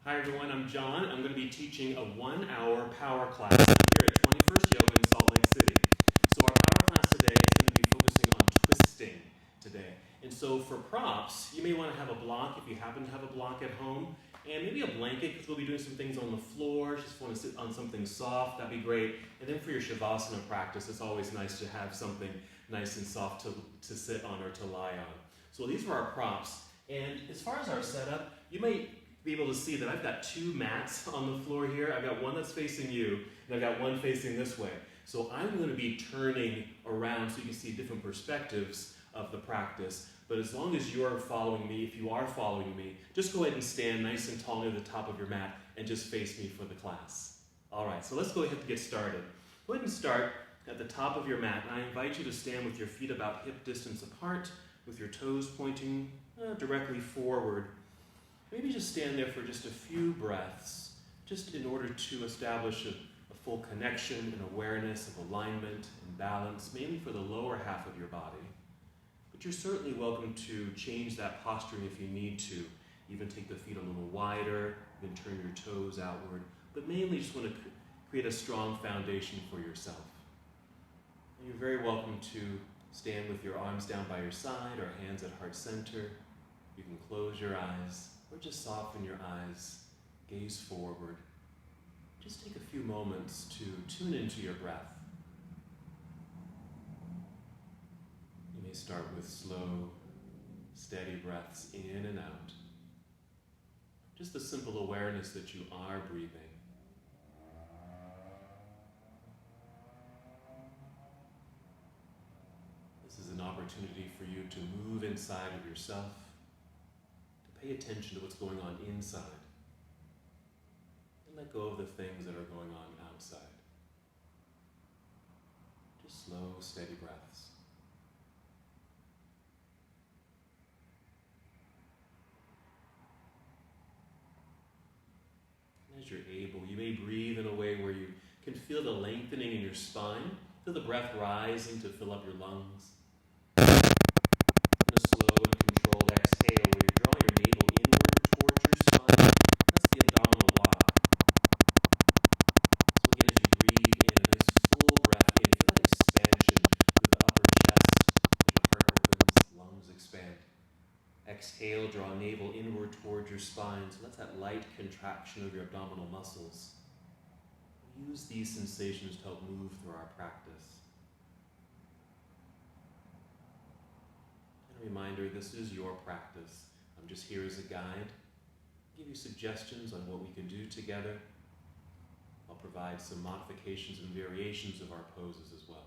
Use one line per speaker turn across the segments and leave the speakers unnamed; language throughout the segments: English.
Hi everyone, I'm John. I'm going to be teaching a 1-hour power class here at 21st Yoga in Salt Lake City. So our power class today is going to be focusing on twisting today. And so for props, you may want to have a block if you happen to have a block at home, and maybe a blanket because we'll be doing some things on the floor. Just want to sit on something soft, that'd be great. And then for your Shavasana practice, it's always nice to have something nice and soft to sit on or to lie on. So these are our props. And as far as our setup, you might be able to see that I've got 2 mats on the floor here. I've got one that's facing you, and I've got one facing this way. So I'm going to be turning around so you can see different perspectives of the practice. But as long as you're following me, if you are following me, just go ahead and stand nice and tall near the top of your mat and just face me for the class. All right, so let's go ahead and get started. Go ahead and start at the top of your mat, and I invite you to stand with your feet about hip distance apart, with your toes pointing directly forward. Maybe just stand there for just a few breaths, just in order to establish a full connection and awareness of alignment and balance, mainly for the lower half of your body. But you're certainly welcome to change that posturing if you need to. Even take the feet a little wider, then turn your toes outward. But mainly just want to create a strong foundation for yourself. And you're very welcome to stand with your arms down by your side or hands at heart center. You can close your eyes or just soften your eyes, gaze forward. Just take a few moments to tune into your breath. You may start with slow, steady breaths in and out. Just the simple awareness that you are breathing. This is an opportunity for you to move inside of yourself, to pay attention to what's going on inside, and let go of the things that are going on outside. Just slow, steady breaths. And as you're able, you may breathe in a way where you can feel the lengthening in your spine, feel the breath rising to fill up your lungs. And a slow and controlled exhale where you draw your navel inward towards your spine. That's the abdominal block. So again, as you breathe in, a nice full breath in, feel that expansion through the upper chest as your heart opens, lungs expand. Exhale, draw navel inward towards your spine. So that's that light contraction of your abdominal muscles. Use these sensations to help move through our practice. And a reminder, this is your practice. I'm just here as a guide. Give you suggestions on what we can do together. I'll provide some modifications and variations of our poses as well.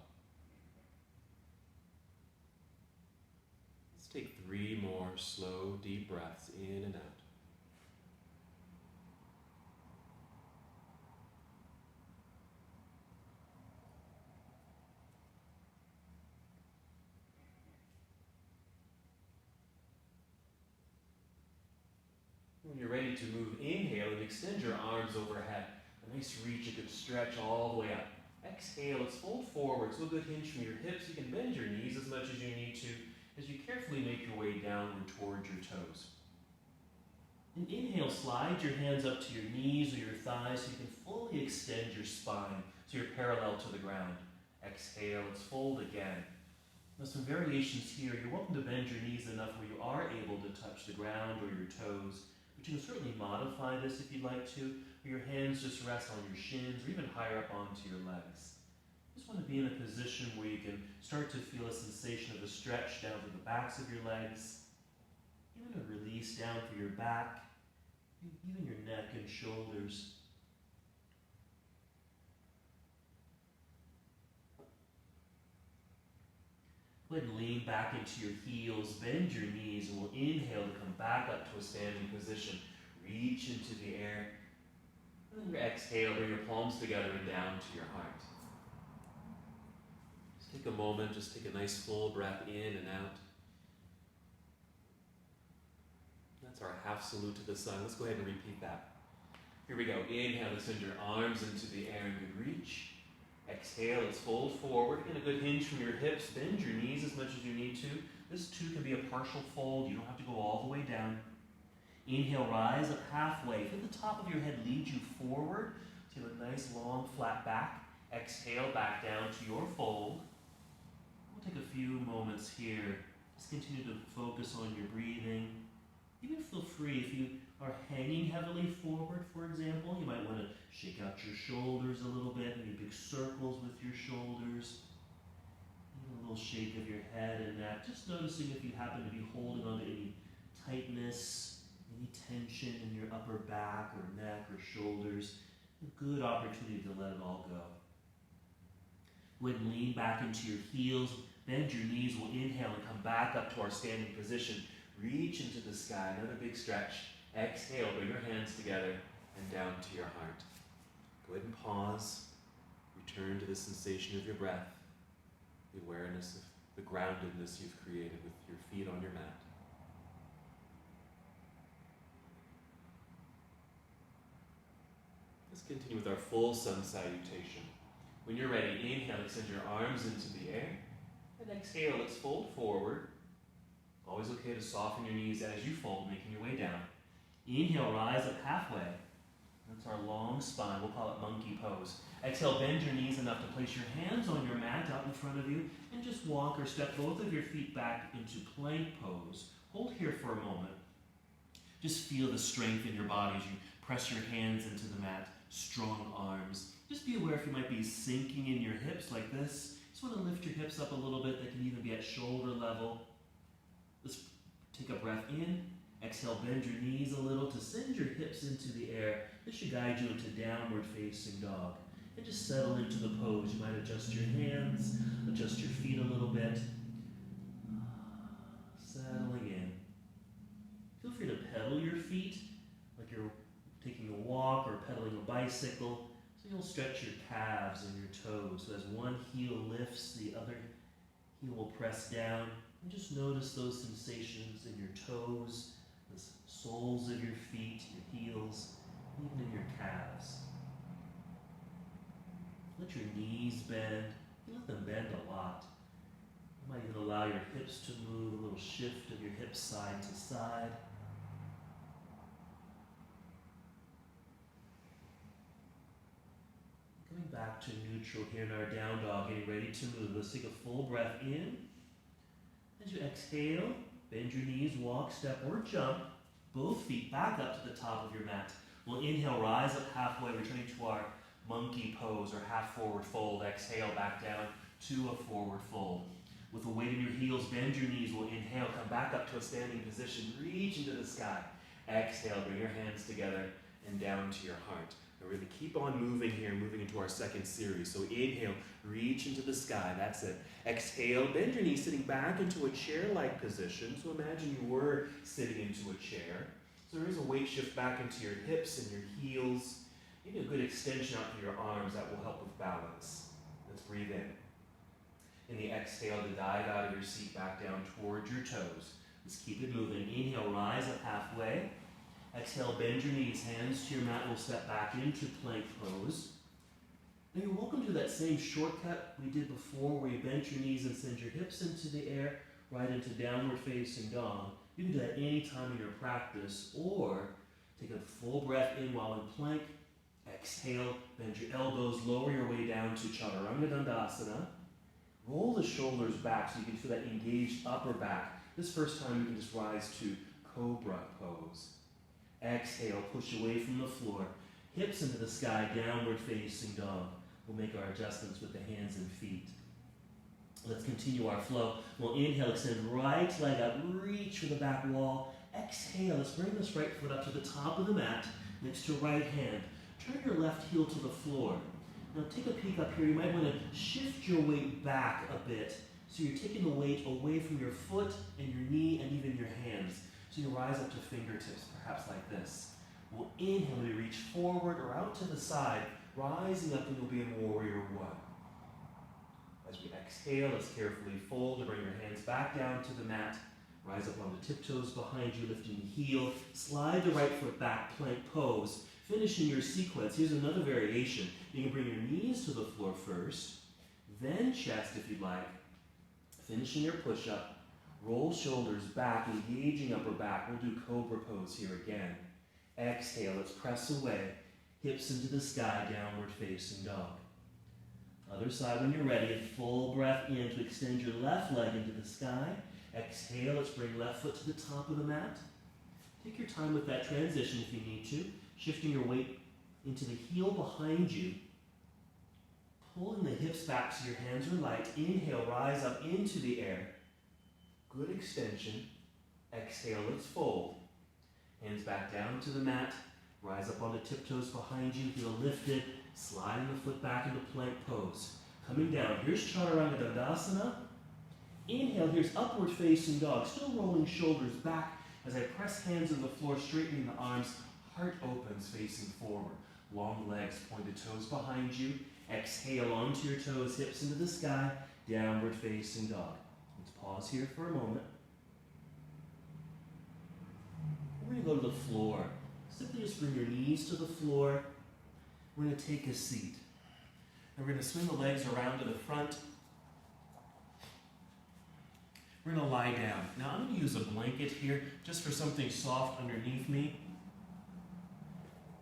Let's take 3 more slow, deep breaths in and out. When you're ready to move, inhale and extend your arms overhead. A nice reach, a good stretch all the way up. Exhale, let's fold forward, so a good hinge from your hips. You can bend your knees as much as you need to as you carefully make your way downward towards your toes. And inhale, slide your hands up to your knees or your thighs so you can fully extend your spine so you're parallel to the ground. Exhale, let's fold again. Now some variations here. You're welcome to bend your knees enough where you are able to touch the ground or your toes. But you can certainly modify this if you'd like to, where your hands just rest on your shins or even higher up onto your legs. Just want to be in a position where you can start to feel a sensation of a stretch down through the backs of your legs, even a release down through your back, even your neck and shoulders. Go ahead and lean back into your heels, bend your knees, and we'll inhale to come back up to a standing position. Reach into the air. And then your exhale, bring your palms together and down to your heart. Just take a moment, just take a nice full breath in and out. That's our half salute to the sun. Let's go ahead and repeat that. Here we go. Inhale, extend your arms into the air and good reach. Exhale, let's fold forward. Get a good hinge from your hips. Bend your knees as much as you need to. This too can be a partial fold. You don't have to go all the way down. Inhale, rise up halfway. Feel the top of your head lead you forward to a nice long flat back. Exhale, back down to your fold. We'll take a few moments here. Just continue to focus on your breathing. Even feel free if you are hanging heavily forward, for example, you might want to shake out your shoulders a little bit, maybe big circles with your shoulders. Even a little shake of your head and neck. Just noticing if you happen to be holding on to any tightness, any tension in your upper back or neck or shoulders. A good opportunity to let it all go. Go ahead and lean back into your heels. Bend your knees. We'll inhale and come back up to our standing position. Reach into the sky. Another big stretch. Exhale. Bring your hands together and down to your heart. Go ahead and pause. Return to the sensation of your breath. The awareness of the groundedness you've created with your feet on your mat. Let's continue with our full sun salutation. When you're ready, inhale, extend your arms into the air. And exhale, let's fold forward. Always okay to soften your knees as you fold, making your way down. Inhale, rise up halfway. That's our long spine. We'll call it monkey pose. Exhale, bend your knees enough to place your hands on your mat out in front of you and just walk or step both of your feet back into plank pose. Hold here for a moment. Just feel the strength in your body as you press your hands into the mat. Strong arms. Just be aware if you might be sinking in your hips like this. Just want to lift your hips up a little bit. They can even be at shoulder level. Let's take a breath in. Exhale, bend your knees a little to send your hips into the air. This should guide you into downward facing dog. And just settle into the pose. You might adjust your hands, adjust your feet a little bit. Settling in. Feel free to pedal your feet like you're taking a walk or pedaling a bicycle. So you'll stretch your calves and your toes. So as one heel lifts, the other heel will press down. And just notice those sensations in your toes, the soles of your feet, your heels, even in your calves. Let your knees bend. You let them bend a lot. You might even allow your hips to move, a little shift of your hips side to side. Coming back to neutral here in our down dog, getting ready to move. Let's take a full breath in. As you exhale, bend your knees, walk, step, or jump. Both feet back up to the top of your mat. We'll inhale, rise up halfway, returning to our monkey pose or half forward fold. Exhale, back down to a forward fold. With the weight in your heels, bend your knees. We'll inhale, come back up to a standing position. Reach into the sky. Exhale, bring your hands together and down to your heart. Now we're going to keep on moving here, moving into our second series. So inhale, reach into the sky. That's it. Exhale, bend your knees, sitting back into a chair-like position. So imagine you were sitting into a chair. So there is a weight shift back into your hips and your heels. Maybe a good extension out through your arms. That will help with balance. Let's breathe in. In the exhale, to dive out of your seat back down towards your toes. Let's keep it moving. Inhale, rise up halfway. Exhale, bend your knees, hands to your mat. We'll step back into plank pose. Now you're welcome to that same shortcut we did before where you bend your knees and send your hips into the air, right into downward facing dog. You can do that any time in your practice, or take a full breath in while in plank. Exhale, bend your elbows, lower your way down to Chaturanga Dandasana. Roll the shoulders back so you can feel that engaged upper back. This first time you can just rise to Cobra pose. Exhale, push away from the floor. Hips into the sky, downward facing dog. We'll make our adjustments with the hands and feet. Let's continue our flow. We'll inhale, extend right leg up, reach for the back wall. Exhale, let's bring this right foot up to the top of the mat, next to right hand. Turn your left heel to the floor. Now take a peek up here. You might want to shift your weight back a bit. So you're taking the weight away from your foot and your knee and even your hands. So you rise up to fingertips, perhaps like this. We'll inhale, we reach forward or out to the side, rising up, and you'll be in warrior one. As we exhale, let's carefully fold and bring your hands back down to the mat. Rise up on the tiptoes behind you, lifting the heel. Slide the right foot back, plank pose. Finishing your sequence, here's another variation. You can bring your knees to the floor first, then chest if you'd like. Finishing your push-up. Roll shoulders back, engaging upper back. We'll do cobra pose here again. Exhale, let's press away. Hips into the sky, downward facing dog. Other side when you're ready. A full breath in to extend your left leg into the sky. Exhale, let's bring left foot to the top of the mat. Take your time with that transition if you need to. Shifting your weight into the heel behind you. Pulling the hips back so your hands are light. Inhale, rise up into the air. Good extension. Exhale, let's fold. Hands back down to the mat. Rise up on the tiptoes behind you. Heel lifted. Sliding the foot back into plank pose. Coming down. Here's Chaturanga Dandasana. Inhale, here's upward facing dog. Still rolling shoulders back as I press hands on the floor, straightening the arms. Heart opens, facing forward. Long legs, pointed toes behind you. Exhale onto your toes, hips into the sky. Downward facing dog. Let's pause here for a moment. We're going to go to the floor. Simply just bring your knees to the floor. We're going to take a seat. And we're going to swing the legs around to the front. We're going to lie down. Now I'm going to use a blanket here just for something soft underneath me.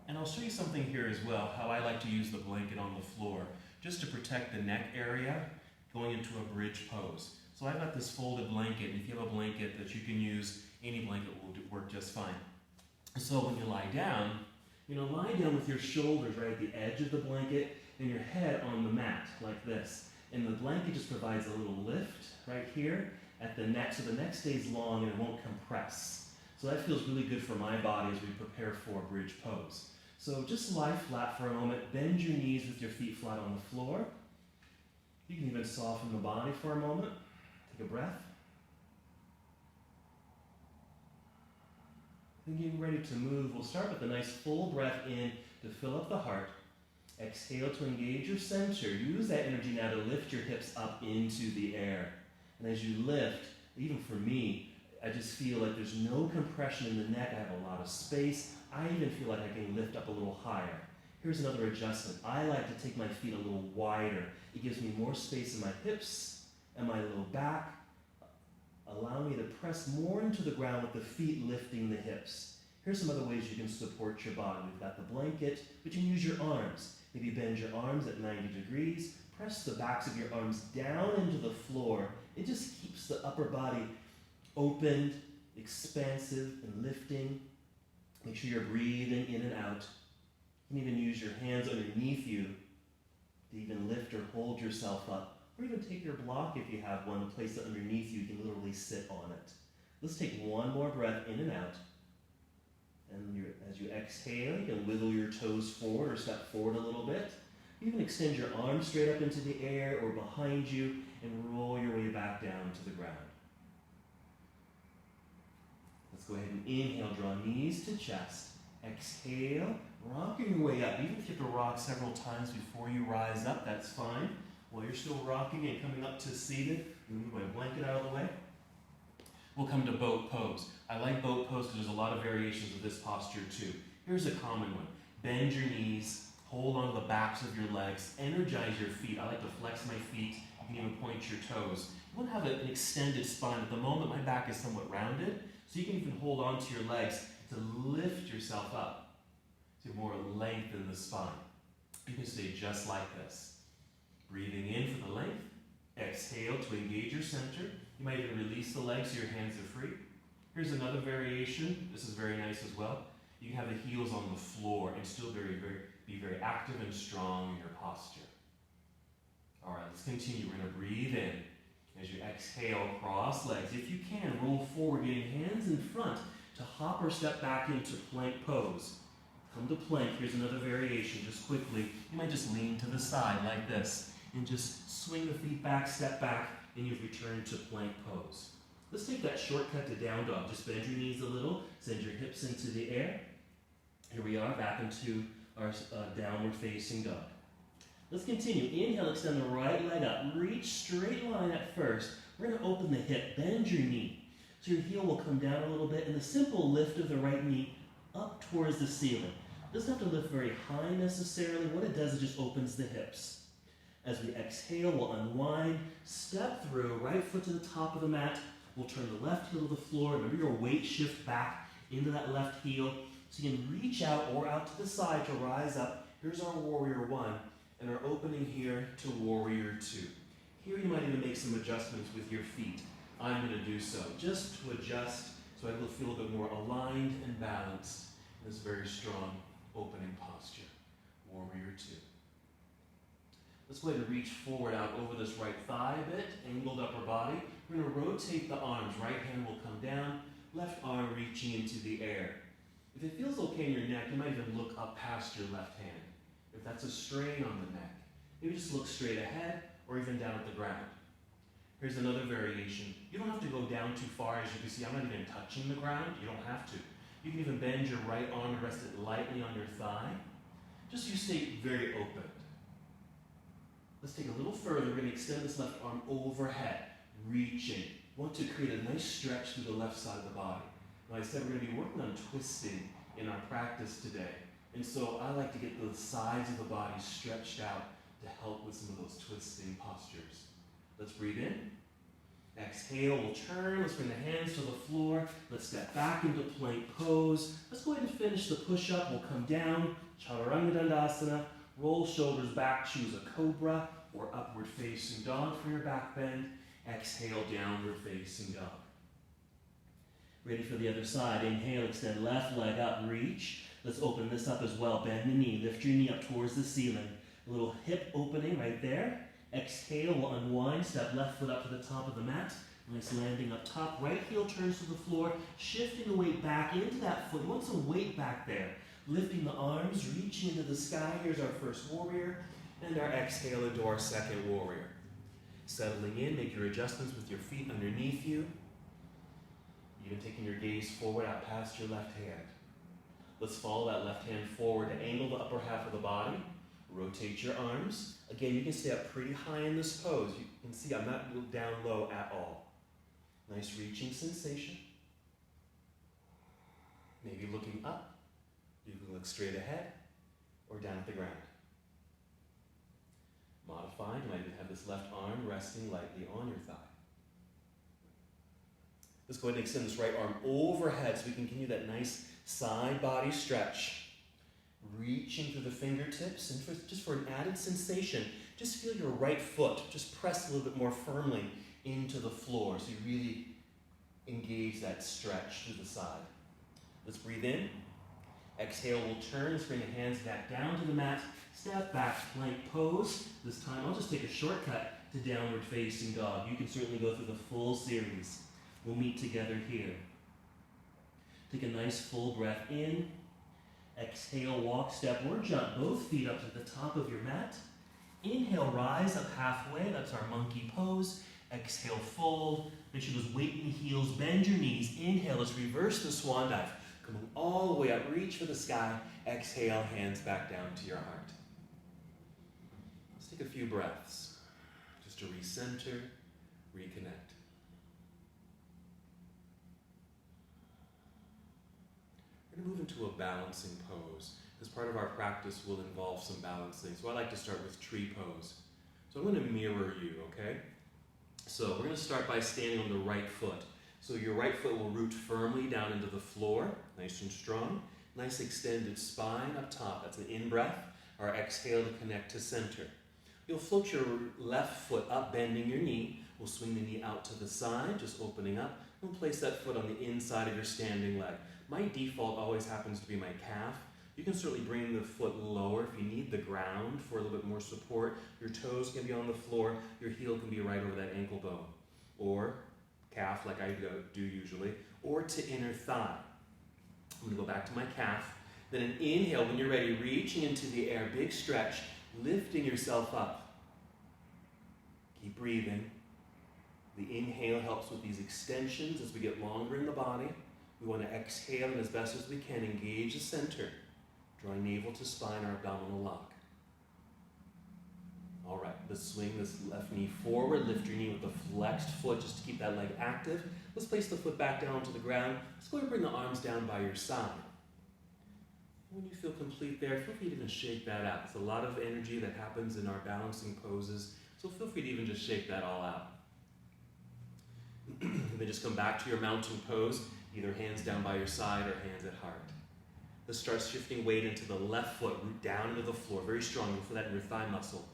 And I'll show you something here as well, how I like to use the blanket on the floor, just to protect the neck area going into a bridge pose. So I've got this folded blanket, and if you have a blanket that you can use, any blanket will work just fine. So when you lie down with your shoulders right at the edge of the blanket and your head on the mat like this. And the blanket just provides a little lift right here at the neck, so the neck stays long and it won't compress. So that feels really good for my body as we prepare for bridge pose. So just lie flat for a moment, bend your knees with your feet flat on the floor. You can even soften the body for a moment. Take a breath. And getting ready to move, we'll start with a nice full breath in to fill up the heart. Exhale to engage your center. Use that energy now to lift your hips up into the air. And as you lift, even for me, I just feel like there's no compression in the neck. I have a lot of space. I even feel like I can lift up a little higher. Here's another adjustment. I like to take my feet a little wider. It gives me more space in my hips and my low back, allowing me to press more into the ground with the feet lifting the hips. Here's some other ways you can support your body. We've got the blanket, but you can use your arms. Maybe bend your arms at 90 degrees. Press the backs of your arms down into the floor. It just keeps the upper body opened, expansive, and lifting. Make sure you're breathing in and out. You can even use your hands underneath you to even lift or hold yourself up. Or even take your block if you have one and place it underneath you. You can literally sit on it. Let's take one more breath in and out. And as you exhale, you can wiggle your toes forward or step forward a little bit. You can extend your arms straight up into the air or behind you and roll your way back down to the ground. Let's go ahead and inhale, draw knees to chest. Exhale, rocking your way up. Even if you have to rock several times before you rise up, that's fine. While you're still rocking and coming up to seated, move my blanket out of the way. We'll come to boat pose. I like boat pose because there's a lot of variations of this posture too. Here's a common one. Bend your knees, hold on to the backs of your legs, energize your feet. I like to flex my feet. You can even point your toes. You want to have an extended spine. At the moment, my back is somewhat rounded, so you can even hold on to your legs to lift yourself up to more length in the spine. You can stay just like this. Breathing in for the length. Exhale to engage your center. You might even release the legs so your hands are free. Here's another variation. This is very nice as well. You can have the heels on the floor and still be very active and strong in your posture. All right, let's continue. We're going to breathe in. As you exhale, cross legs. If you can, roll forward, getting hands in front to hop or step back into plank pose. Come to plank. Here's another variation. Just quickly, you might just lean to the side like this and just swing the feet back, step back, and you've returned to plank pose. Let's take that shortcut to down dog. Just bend your knees a little, send your hips into the air. Here we are, back into our downward facing dog. Let's continue. Inhale, extend the right leg up. Reach straight line at first. We're going to open the hip, bend your knee. So your heel will come down a little bit, and the simple lift of the right knee up towards the ceiling. It doesn't have to lift very high necessarily. What it does is just opens the hips. As we exhale, we'll unwind, step through, right foot to the top of the mat,
We'll turn the left heel to the floor. Remember your weight shift back into that left heel. So you can reach out or out to the side to rise up. Here's our warrior one, and our opening here to warrior two. Here you might even make some adjustments with your feet. I'm going to do so, just to adjust so I will feel a bit more aligned and balanced in this very strong opening posture. Warrior two. Let's go ahead and reach forward out over this right thigh a bit, angled upper body. We're going to rotate the arms. Right hand will come down, left arm reaching into the air. If it feels okay in your neck, you might even look up past your left hand. If that's a strain on the neck, maybe just look straight ahead or even down at the ground. Here's another variation. You don't have to go down too far. As you can see, I'm not even touching the ground. You don't have to. You can even bend your right arm and rest it lightly on your thigh. Just so you stay very open. Let's take a little further. We're going to extend this left arm overhead, reaching. We want to create a nice stretch through the left side of the body. Like I said, we're going to be working on twisting in our practice today. And so I like to get the sides of the body stretched out to help with some of those twisting postures. Let's breathe in. Exhale, we'll turn. Let's bring the hands to the floor. Let's step back into plank pose. Let's go ahead and finish the push-up. We'll come down, Chaturanga Dandasana. Roll shoulders back, choose a cobra or upward facing dog for your back bend. Exhale, downward facing dog. Ready for the other side. Inhale, extend left leg up, reach. Let's open this up as well. Bend the knee, lift your knee up towards the ceiling. A little hip opening right there. Exhale, we'll unwind, step left foot up to the top of the mat. Nice landing up top. Right heel turns to the floor, shifting the weight back into that foot. You want some weight back there. Lifting the arms, reaching into the sky. Here's our first warrior. And our exhale into our second warrior. Settling in, make your adjustments with your feet underneath you. Even taking your gaze forward out past your left hand. Let's follow that left hand forward to angle the upper half of the body. Rotate your arms. Again, you can stay up pretty high in this pose. You can see I'm not down low at all. Nice reaching sensation. Maybe looking up. You can look straight ahead or down at the ground. Modifying, you might even have this left arm resting lightly on your thigh. Let's go ahead and extend this right arm overhead so we can continue that nice side body stretch. Reaching through the fingertips, and just for an added sensation, just feel your right foot just press a little bit more firmly into the floor so you really engage that stretch through the side. Let's breathe in. Exhale, we'll turn. Let's bring the hands back down to the mat. Step back, plank pose. This time I'll just take a shortcut to downward facing dog. You can certainly go through the full series. We'll meet together here. Take a nice full breath in. Exhale, walk, step, or jump both feet up to the top of your mat. Inhale, rise up halfway. That's our monkey pose. Exhale, fold. Make sure those weight in the heels. Bend your knees. Inhale, let's reverse the swan dive. Coming all the way up, reach for the sky. Exhale, hands back down to your heart. Let's take a few breaths just to recenter, reconnect. We're going to move into a balancing pose. This part of our practice will involve some balancing. So I like to start with tree pose. So I'm going to mirror you, okay? So we're going to start by standing on the right foot. So your right foot will root firmly down into the floor, nice and strong. Nice extended spine up top. That's an in-breath. Our exhale to connect to center. You'll float your left foot up, bending your knee. We'll swing the knee out to the side, just opening up. And place that foot on the inside of your standing leg. My default always happens to be my calf. You can certainly bring the foot lower if you need the ground for a little bit more support. Your toes can be on the floor. Your heel can be right over that ankle bone. Or calf, like I do usually. Or to inner thigh. I'm going to go back to my calf. Then an inhale when you're ready, reaching into the air. Big stretch, lifting yourself up. Keep breathing. The inhale helps with these extensions as we get longer in the body. We want to exhale and as best as we can engage the center. Drawing navel to spine, our abdominal lock. All right, let's swing this left knee forward. Lift your knee with the flexed foot just to keep that leg active. Let's place the foot back down to the ground. Let's go ahead and bring the arms down by your side. When you feel complete there, feel free to even shake that out. It's a lot of energy that happens in our balancing poses, so feel free to even just shake that all out.
And then just come back to your mountain pose, either hands down by your side or hands at heart. Let's start shifting weight into the left foot, root down into the floor, very strong. Look for that in your thigh muscle.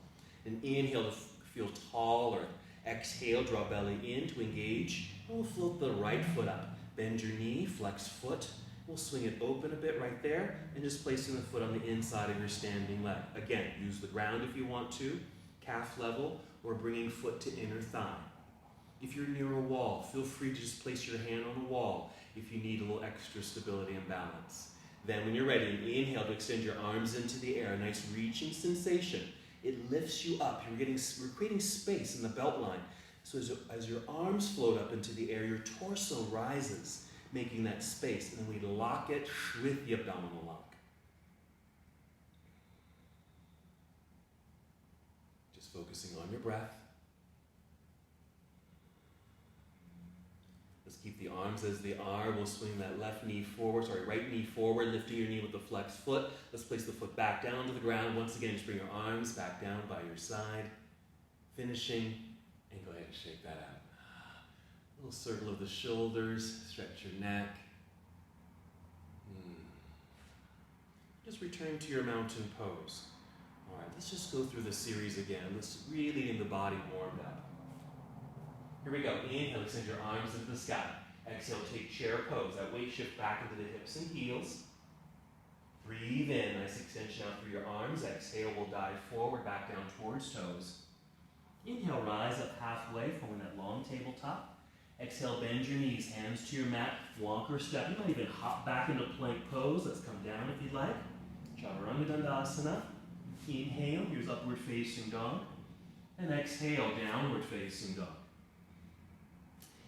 And inhale to feel tall, or exhale, draw belly in to engage. And we'll float the right foot up. Bend your knee, flex foot. We'll swing it open a bit right there, and just placing the foot on the inside of your standing leg. Again, use the ground if you want to, calf level, or bringing foot to inner thigh. If you're near a wall, feel free to just place your hand on the wall if you need a little extra stability and balance. Then when you're ready, inhale to extend your arms into the air, a nice reaching sensation. It lifts you up. We're creating space in the belt line. So as your arms float up into the air, your torso rises, making that space. And then we lock it with the abdominal lock. Just focusing on your breath. Let's keep the arms as they are. We'll swing that right knee forward, lifting your knee with the flexed foot. Let's place the foot back down to the ground. Once again, just bring your arms back down by your side. Finishing, and go ahead and shake that out. A little circle of the shoulders, stretch your neck. Just return to your mountain pose. All right, let's just go through the series again. Let's really get the body warmed up. Here we go. Inhale, extend your arms into the sky. Exhale, take chair pose. That weight shift back into the hips and heels. Breathe in, nice extension out through your arms. Exhale, we'll dive forward, back down towards toes. Inhale, rise up halfway, forming that long tabletop. Exhale, bend your knees, hands to your mat, walk or step. You might even hop back into plank pose. Let's come down if you'd like. Chaturanga Dandasana. Inhale, here's upward facing dog. And exhale, downward facing dog.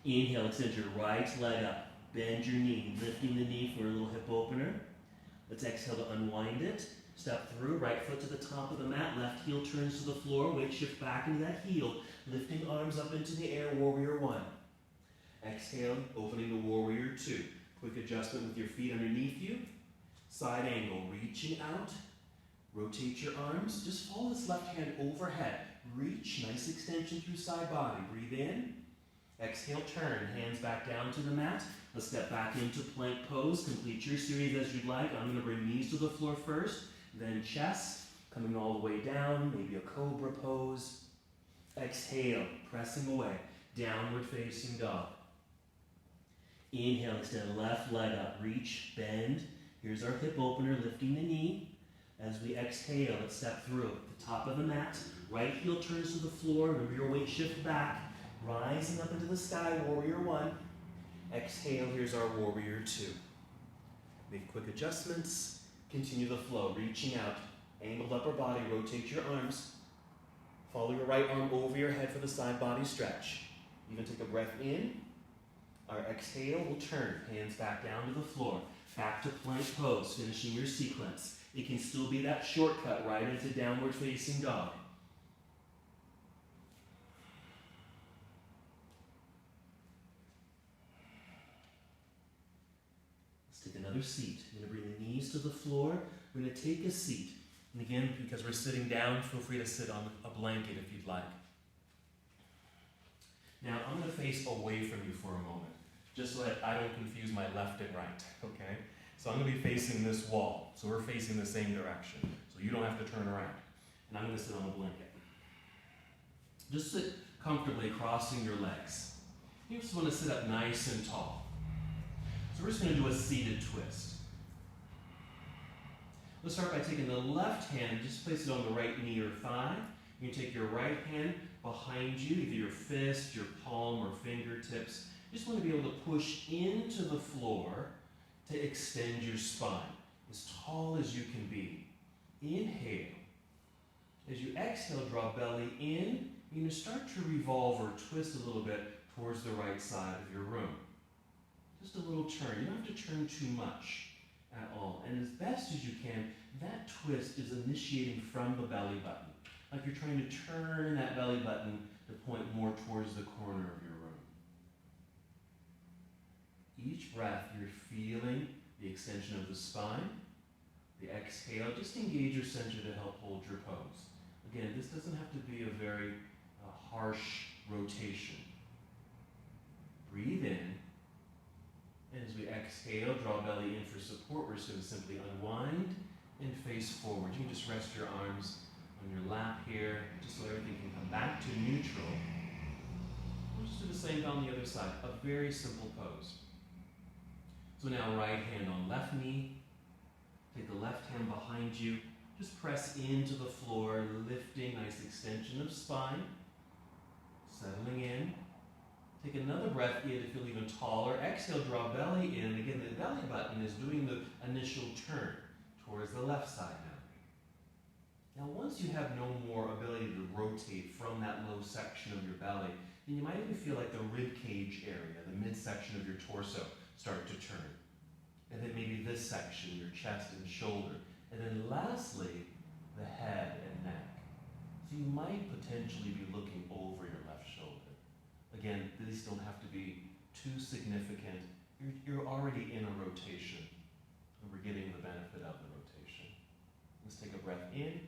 Inhale, extend your right leg up. Bend your knee, lifting the knee for a little hip opener. Let's exhale to unwind it. Step through, right foot to the top of the mat, left heel turns to the floor, weight shift back into that heel, lifting arms up into the air, warrior one. Exhale, opening to warrior two. Quick adjustment with your feet underneath you. Side angle, reaching out. Rotate your arms. Just follow this left hand overhead. Reach, nice extension through side body. Breathe in. Exhale, turn, hands back down to the mat. Let's step back into plank pose. Complete your series as you'd like. I'm going to bring knees to the floor first, then chest, coming all the way down, maybe a cobra pose. Exhale, pressing away, downward facing dog. Inhale, extend left leg up, reach, bend. Here's our hip opener, lifting the knee. As we exhale, let's step through the top of the mat. Right heel turns to the floor. Remember your weight shift back. Rising up into the sky, warrior one. Exhale, here's our warrior two. Make quick adjustments. Continue the flow, reaching out. Angled upper body, rotate your arms. Follow your right arm over your head for the side body stretch. Even take a breath in. Our exhale will turn, hands back down to the floor. Back to plank pose, finishing your sequence. It can still be that shortcut right into downward facing dog. Take another seat. You're going to bring the knees to the floor. We're going to take a seat. And again, because we're sitting down, feel free to sit on a blanket if you'd like. Now, I'm going to face away from you for a moment, just so that I don't confuse my left and right, okay? So I'm going to be facing this wall. So we're facing the same direction. So you don't have to turn around. And I'm going to sit on a blanket. Just sit comfortably, crossing your legs. You just want to sit up nice and tall. So we're just going to do a seated twist. Let's start by taking the left hand and just place it on the right knee or thigh. You can take your right hand behind you, either your fist, your palm, or fingertips. You just want to be able to push into the floor to extend your spine as tall as you can be. Inhale. As you exhale, draw belly in. You're going to start to revolve or twist a little bit towards the right side of your room. Just a little turn. You don't have to turn too much at all. And as best as you can, that twist is initiating from the belly button. Like you're trying to turn that belly button to point more towards the corner of your room. Each breath, you're feeling the extension of the spine. The exhale, just engage your center to help hold your pose. Again, this doesn't have to be a very harsh rotation.
Breathe in. And as we exhale, draw belly in for support. We're just going to simply unwind and face forward. You can just rest your arms on your lap here, just so everything can come back to neutral. We'll just do the same on the other side. A very simple pose. So now right hand on left knee. Take the left hand behind you. Just press into the floor, lifting, nice extension of spine. Settling in. Take another breath in to feel even taller. Exhale, draw belly in. Again, the belly button is doing the initial turn towards the left side now. Now, once you have no more ability to rotate from that low section of your belly, then you might even feel like the rib cage area, the midsection of your torso, start to turn. And then maybe this section, your chest and shoulder. And then lastly, the head and neck. So you might potentially be looking over your left shoulder. Again, these don't have to be too significant. You're already in a rotation, and we're getting the benefit of the rotation. Let's take a breath in.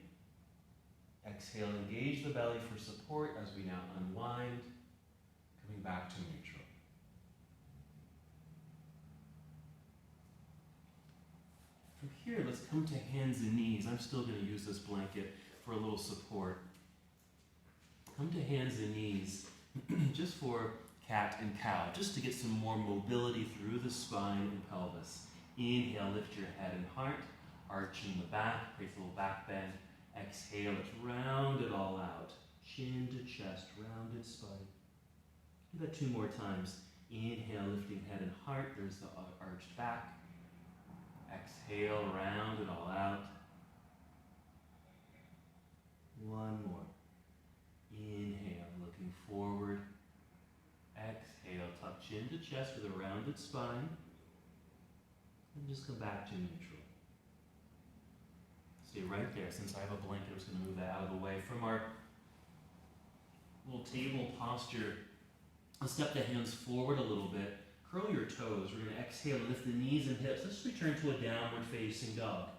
Exhale, engage the belly for support as we now unwind, coming back to neutral. From here, let's come to hands and knees. I'm still going to use this blanket for a little support. Come to hands and knees just for cat and cow, just to get some more mobility through the spine and pelvis. Inhale, lift your head and heart, arch in the back, create a little back bend. Exhale, let's round it all out. Chin to chest, rounded spine. Do that 2 more times. Inhale, lifting head and heart. There's the arched back. Exhale, round it all out. 1 more. Inhale, looking forward. Exhale, tuck chin to chest with a rounded spine. And just come back to neutral. Stay right there. Since I have a blanket, I'm just going to move that out of the way. From our little table posture, I'll step the hands forward a little bit. Curl your toes. We're going to exhale, lift the knees and hips. Let's return to a downward facing dog.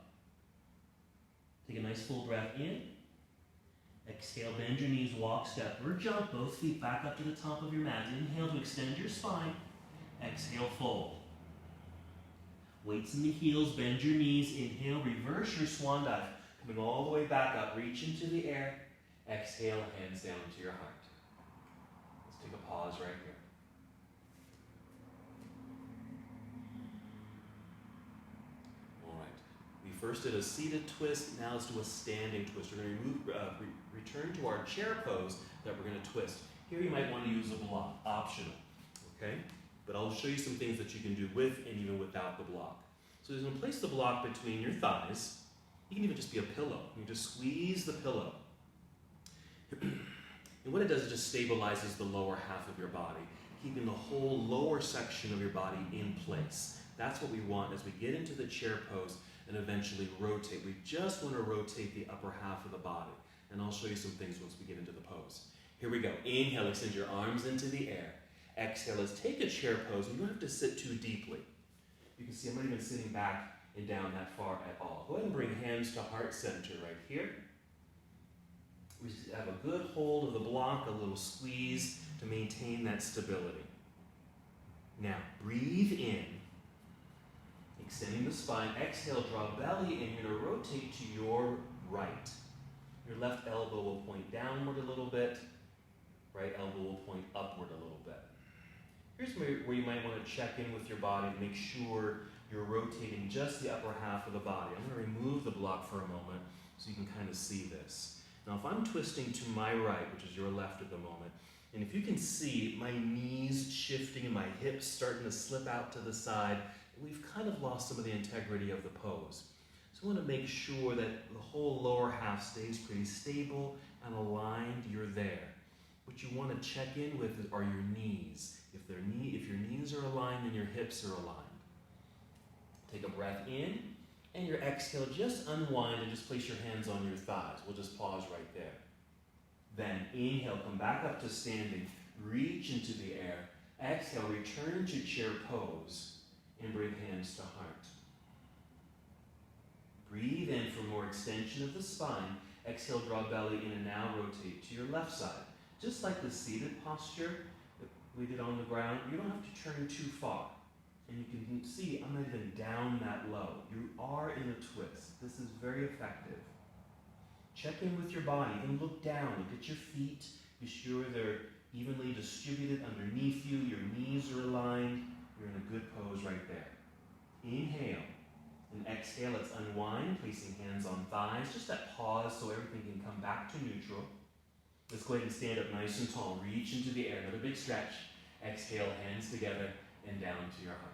Take a nice full breath in. Exhale, bend your knees, walk, step, or jump. Both feet back up to the top of your mat. Inhale to extend your spine. Exhale, fold. Weights in the heels, bend your knees. Inhale, reverse your swan dive. Coming all the way back up, reach into the air. Exhale, hands down to your heart. Let's take a pause right here. All right. We first did a seated twist. Now let's do a standing twist. We're going to return to our chair pose that we're going to twist. Here you might want to use a block, optional. Okay? But I'll show you some things that you can do with and even without the block. So you're going to place the block between your thighs. You can even just be a pillow. You can just squeeze the pillow. And what it does is just stabilizes the lower half of your body, keeping the whole lower section of your body in place. That's what we want as we get into the chair pose and eventually rotate. We just want to rotate the upper half of the body. And I'll show you some things once we get into the pose. Here we go. Inhale, extend your arms into the air. Exhale, let's take a chair pose. You don't have to sit too deeply. You can see I'm not even sitting back and down that far at all. Go ahead and bring hands to heart center right here. We have a good hold of the block, a little squeeze to maintain that stability. Now, breathe in. Extending the spine. Exhale, draw belly in. You're going to rotate to your right. Your left elbow will point downward a little bit. Right elbow will point upward a little bit. Here's where you might want to check in with your body to make sure you're rotating just the upper half of the body. I'm going to remove the block for a moment so you can kind of see this. Now, if I'm twisting to my right, which is your left at the moment, and if you can see my knees shifting and my hips starting to slip out to the side, we've kind of lost some of the integrity of the pose. So we want to make sure that the whole lower half stays pretty stable and aligned. You're there. What you want to check in with are your knees. If your knees are aligned, then your hips are aligned. Take a breath in, and your exhale, just unwind and just place your hands on your thighs. We'll just pause right there. Then inhale, come back up to standing, reach into the air. Exhale, return to chair pose, and bring hands to heart. Breathe in for more extension of the spine. Exhale, draw belly in, and now rotate to your left side. Just like the seated posture, weighted on the ground. You don't have to turn too far. And you can see I'm not even down that low. You are in a twist. This is very effective. Check in with your body. Then look down. Look at your feet. Be sure they're evenly distributed underneath you. Your knees are aligned. You're in a good pose right there. Inhale. And exhale, let's unwind, placing hands on thighs. Just that pause so everything can come back to neutral. Let's go ahead and stand up nice and tall. Reach into the air. Another big stretch. Exhale, hands together and down to your heart.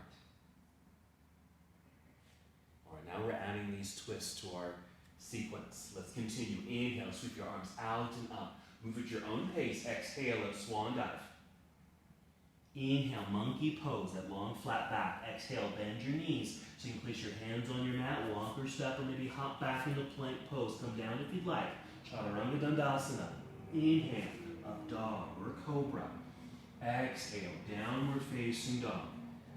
All right, now we're adding these twists to our sequence. Let's continue. Inhale, sweep your arms out and up. Move at your own pace. Exhale, let's swan dive. Inhale, monkey pose, that long flat back. Exhale, bend your knees so you can place your hands on your mat, walk or step, or maybe hop back into plank pose. Come down if you'd like. Chaturanga Dandasana. Inhale, up dog or cobra. Exhale, downward facing dog.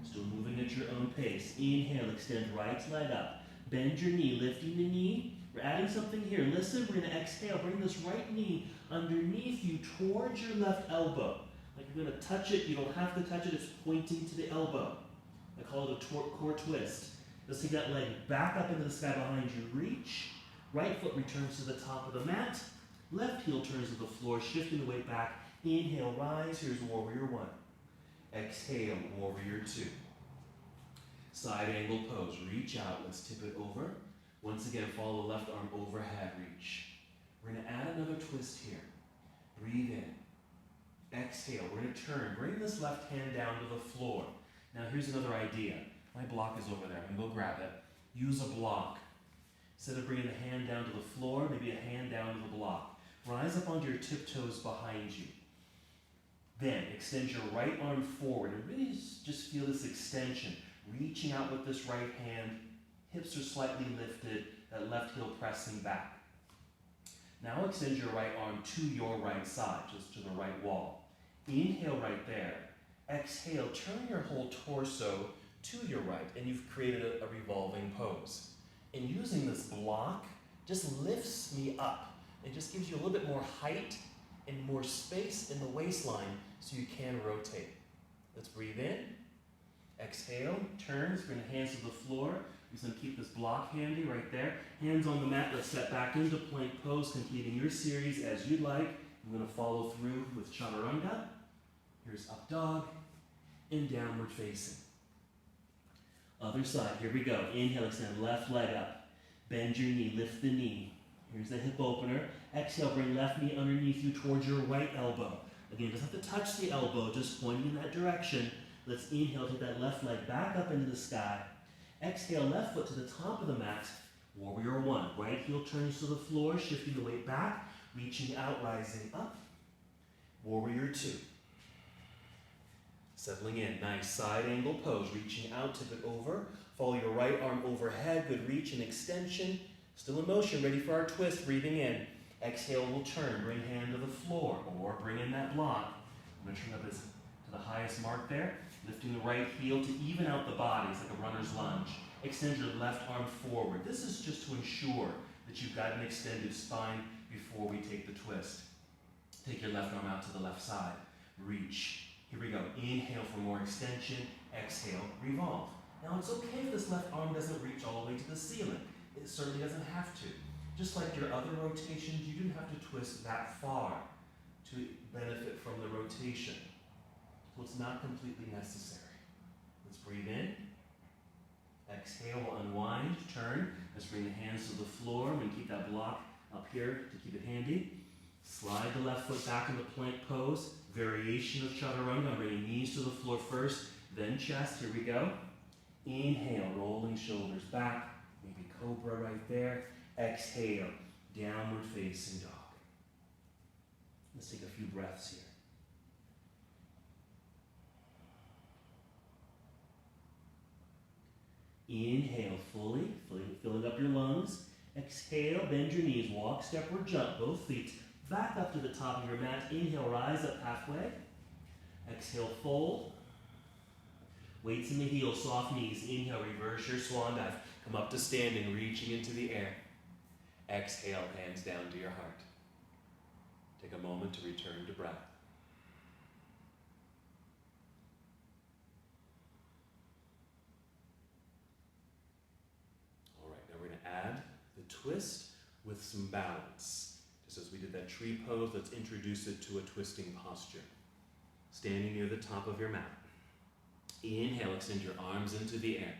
Still moving at your own pace. Inhale, extend right leg up. Bend your knee, lifting the knee. We're adding something here. Listen, we're going to exhale. Bring this right knee underneath you towards your left elbow. Like you're going to touch it. You don't have to touch it. It's pointing to the elbow. I call it a core twist. Let's take that leg back up into the sky behind you. Reach. Right foot returns to the top of the mat. Left heel turns to the floor, shifting the weight back. Inhale, rise. Here's warrior one. Exhale, warrior two. Side angle pose. Reach out. Let's tip it over. Once again, follow the left arm overhead. Reach. We're going to add another twist here. Breathe in. Exhale. We're going to turn. Bring this left hand down to the floor. Now here's another idea. My block is over there. I'm going to go grab it. Use a block. Instead of bringing the hand down to the floor, maybe a hand down to the block. Rise up onto your tiptoes behind you. Then extend your right arm forward and really just feel this extension. Reaching out with this right hand. Hips are slightly lifted. That left heel pressing back. Now extend your right arm to your right side, just to the right wall. Inhale right there. Exhale, turn your whole torso to your right, and you've created a revolving pose. And using this block just lifts me up. It just gives you a little bit more height and more space in the waistline so you can rotate. Let's breathe in. Exhale, turn, bring the hands to the floor. We're just going to keep this block handy right there. Hands on the mat, let's step back into plank pose, completing your series as you'd like. I'm going to follow through with chaturanga. Here's up dog and downward facing. Other side, here we go. Inhale, extend left leg up. Bend your knee, lift the knee. Here's the hip opener. Exhale, bring left knee underneath you towards your right elbow. Again, doesn't have to touch the elbow, just pointing in that direction. Let's inhale, take that left leg back up into the sky. Exhale, left foot to the top of the mat. Warrior one. Right heel turns to the floor, shifting the weight back, reaching out, rising up. Warrior two. Settling in, nice side angle pose, reaching out, tip it over. Follow your right arm overhead, good reach and extension. Still in motion, ready for our twist, breathing in. Exhale, we'll turn, bring hand to the floor, or bring in that block. I'm going to turn up this to the highest mark there. Lifting the right heel to even out the body. It's like a runner's lunge. Extend your left arm forward. This is just to ensure that you've got an extended spine before we take the twist. Take your left arm out to the left side. Reach. Here we go. Inhale for more extension. Exhale, revolve. Now it's okay if this left arm doesn't reach all the way to the ceiling. It certainly doesn't have to. Just like your other rotations, you didn't have to twist that far to benefit from the rotation. So it's not completely necessary. Let's breathe in. Exhale, we'll unwind, turn. Let's bring the hands to the floor. We keep that block up here to keep it handy. Slide the left foot back into plank pose. Variation of chaturanga. I'm bringing knees to the floor first, then chest. Here we go. Inhale, rolling shoulders back. Maybe cobra right there. Exhale, downward facing dog. Let's take a few breaths here. Inhale fully, filling up your lungs. Exhale, bend your knees, walk, step, or jump, both feet back up to the top of your mat. Inhale, rise up halfway. Exhale, fold. Weights in the heels, soft knees. Inhale, reverse your swan dive. Come up to standing, reaching into the air. Exhale, hands down to your heart. Take a moment to return to breath.
twist with some balance. Just as we did that tree pose, let's introduce it to a twisting posture. Standing near the top of your mat. Inhale, extend your arms into the air.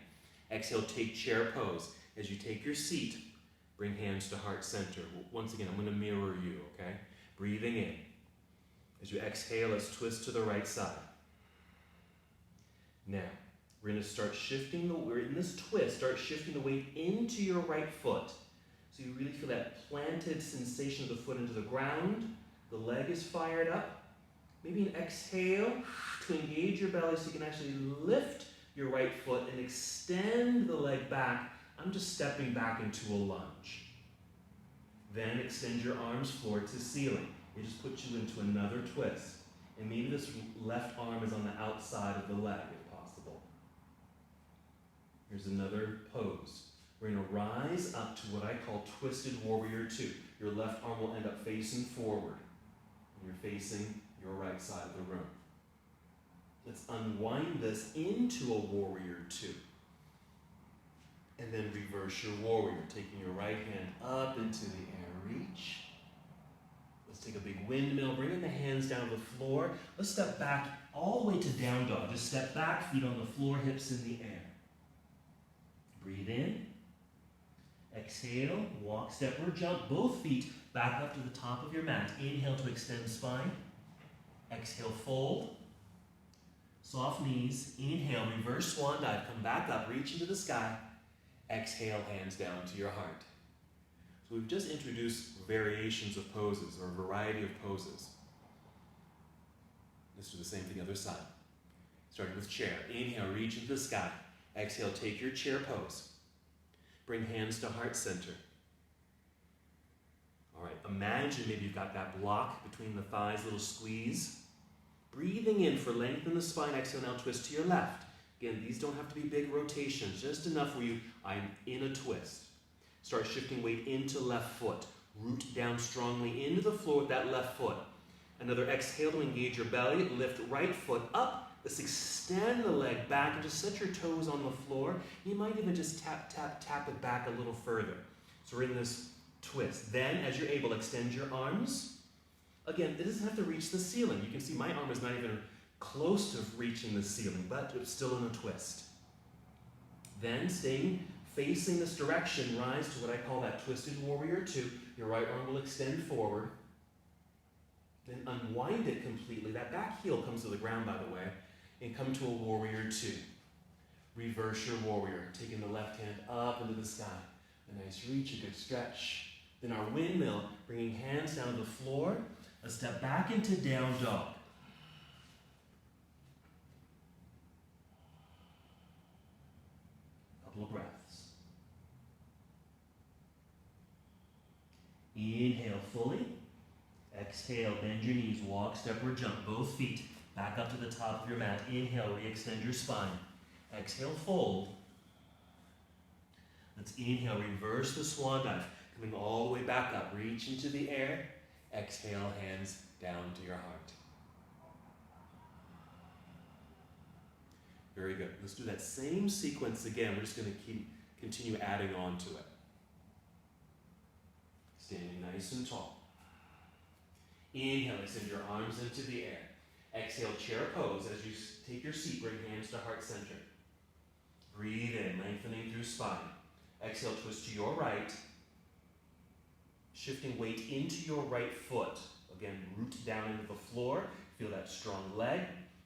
Exhale, take chair pose. As you take your seat, bring hands to heart center. Once again, I'm going to mirror you, okay? Breathing in. As you exhale, let's twist to the right side. Now, we're going to start shifting, we're in this twist, start shifting the weight into your right foot. So you really feel that planted sensation of the foot into the ground. The leg is fired up. Maybe an exhale to engage your belly so you can actually lift your right foot and extend the leg back. I'm just stepping back into a lunge. Then extend your arms floor to ceiling. It just puts you into another twist. And maybe this left arm is on the outside of the leg if possible. Here's another pose. We're going to rise up to what I call Twisted Warrior 2. Your left arm will end up facing forward. And you're facing your right side of the room. Let's unwind this into a Warrior 2. And then reverse your warrior, taking your right hand up into the air. Reach. Let's take a big windmill, bringing the hands down to the floor. Let's step back all the way to down dog. Just step back, feet on the floor, hips in the air. Breathe in. Exhale, walk, step, or jump. Both feet back up to the top of your mat. Inhale to extend spine. Exhale, fold. Soft knees. Inhale, reverse swan dive. Come back up, reach into the sky. Exhale, hands down to your heart. So we've just introduced variations of poses, or a variety of poses. Let's do the same thing other side. Starting with chair. Inhale, reach into the sky. Exhale, take your chair pose. Bring hands to heart center. All right, imagine maybe you've got that block between the thighs, little squeeze. Breathing in for length in the spine. Exhale, now twist to your left. Again, these don't have to be big rotations, just enough where I'm in a twist. Start shifting weight into left foot. Root down strongly into the floor with that left foot. Another exhale to engage your belly. Lift right foot up. Let's extend the leg back and just set your toes on the floor. You might even just tap, tap, tap it back a little further. So we're in this twist. Then, as you're able, extend your arms. Again, it doesn't have to reach the ceiling. You can see my arm is not even close to reaching the ceiling, but it's still in a twist. Then, staying facing this direction, rise to what I call that Twisted Warrior 2. Your right arm will extend forward. Then unwind it completely. That back heel comes to the ground, by the way, and come to a Warrior 2. Reverse your warrior, taking the left hand up into the sky. A nice reach, a good stretch. Then our windmill, bringing hands down to the floor. A step back into down dog. Couple of breaths. Inhale fully. Exhale, bend your knees, walk, step, or jump. Both feet back up to the top of your mat. Inhale, re-extend your spine. Exhale, fold. Let's inhale, reverse the swan dive. Coming all the way back up. Reach into the air. Exhale, hands down to your heart. Very good. Let's do that same sequence again. We're just going to continue adding on to it. Standing nice and tall. Inhale, extend your arms into the air. Exhale, chair pose. As you take your seat, bring hands to heart center. Breathe in, lengthening through spine. Exhale, twist to your right. Shifting weight into your right foot. Again, root down into the floor. Feel that strong leg.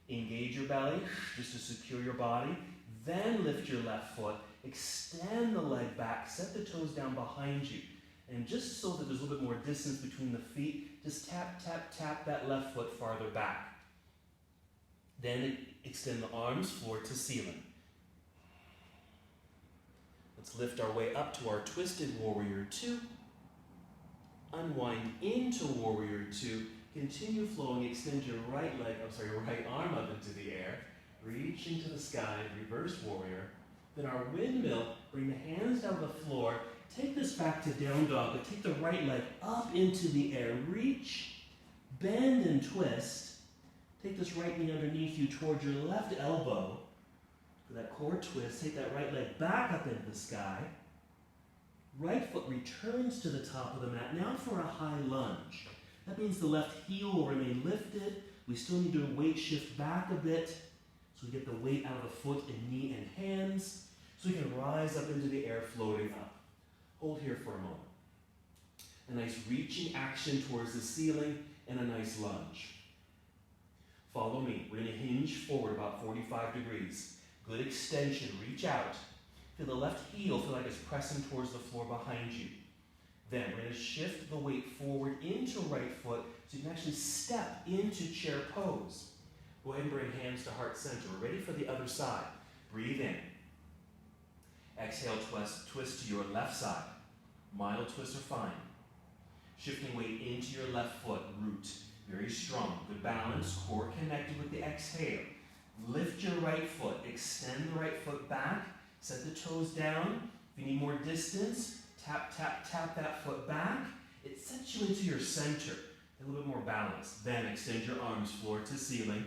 Engage your belly just to secure your body. Then lift your left foot. Extend the leg back. Set the toes down behind you. And just so that there's a little bit more distance between the feet, just tap, tap, tap that left foot farther back. Then extend the arms floor to ceiling. Let's lift our way up to our Twisted Warrior 2. Unwind into Warrior 2. Continue flowing. Extend your right arm up into the air. Reach into the sky, reverse warrior. Then our windmill, bring the hands down the floor. Take this back to down dog, but take the right leg up into the air. Reach, bend, and twist. Take this right knee underneath you towards your left elbow. For that core twist, take that right leg back up into the sky.
Right foot returns to the top of the mat. Now for a high lunge. That means the left heel will remain lifted. We still need to weight shift back a bit so we get the weight out of the foot and knee and hands. So we can rise up into the air, floating up. Hold here for a moment. A nice reaching action towards the ceiling and a nice lunge. Follow me. We're going to hinge forward about 45 degrees. Good extension. Reach out. Feel the left heel feel like it's pressing towards the floor behind you. Then we're going to shift the weight forward into right foot so you can actually step into chair pose. Go ahead and bring hands to heart center. We're ready for the other side. Breathe in. Exhale, twist to your left side. Mild twists are fine. Shifting weight into your left foot, root. Very strong. Good balance. Core connected with the exhale. Lift your right foot. Extend the right foot back. Set the toes down. If you need more distance, tap, tap, tap that foot back. It sets you into your center. A little bit more balance. Then extend your arms floor to ceiling.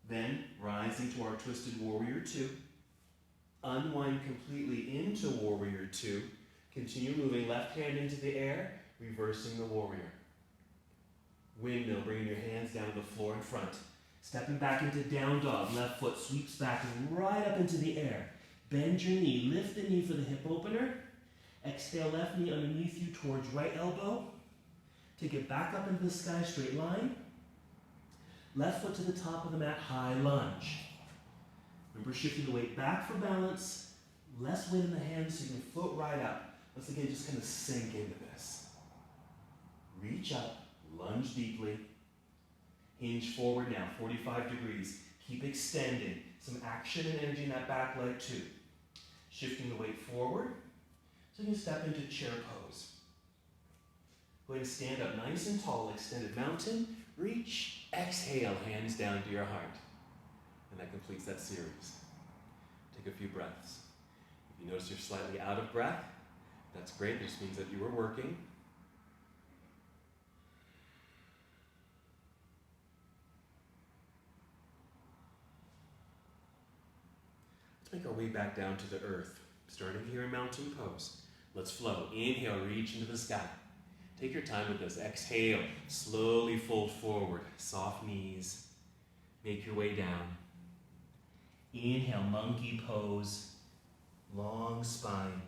Then rising to our twisted warrior two. Unwind completely into warrior two. Continue moving left hand into the air, reversing the warrior. Windmill, bringing your hands down to the floor in front. Stepping back into down dog. Left foot sweeps back and right up into the air. Bend your knee. Lift the knee for the hip opener. Exhale, left knee underneath you towards right elbow. Take it back up into the sky, straight line. Left foot to the top of the mat, high lunge. Remember shifting the weight back for balance. Less weight in the hands so you can float right up. Once again, just kind of sink into this. Reach up, lunge deeply. Hinge forward now, 45 degrees. Keep extending. Some action and energy in that back leg too. Shifting the weight forward so you can step into chair pose. Go ahead and stand up nice and tall, extended mountain. Reach, exhale, hands down to your heart. And that completes that series. Take a few breaths. If you notice you're slightly out of breath, that's great. This means that you were working. Let's make our way back down to the earth. Starting here in mountain pose. Let's flow. Inhale, reach into the sky. Take your time with this. Exhale, slowly fold forward. Soft knees. Make your way down. Inhale, monkey pose. Long spine.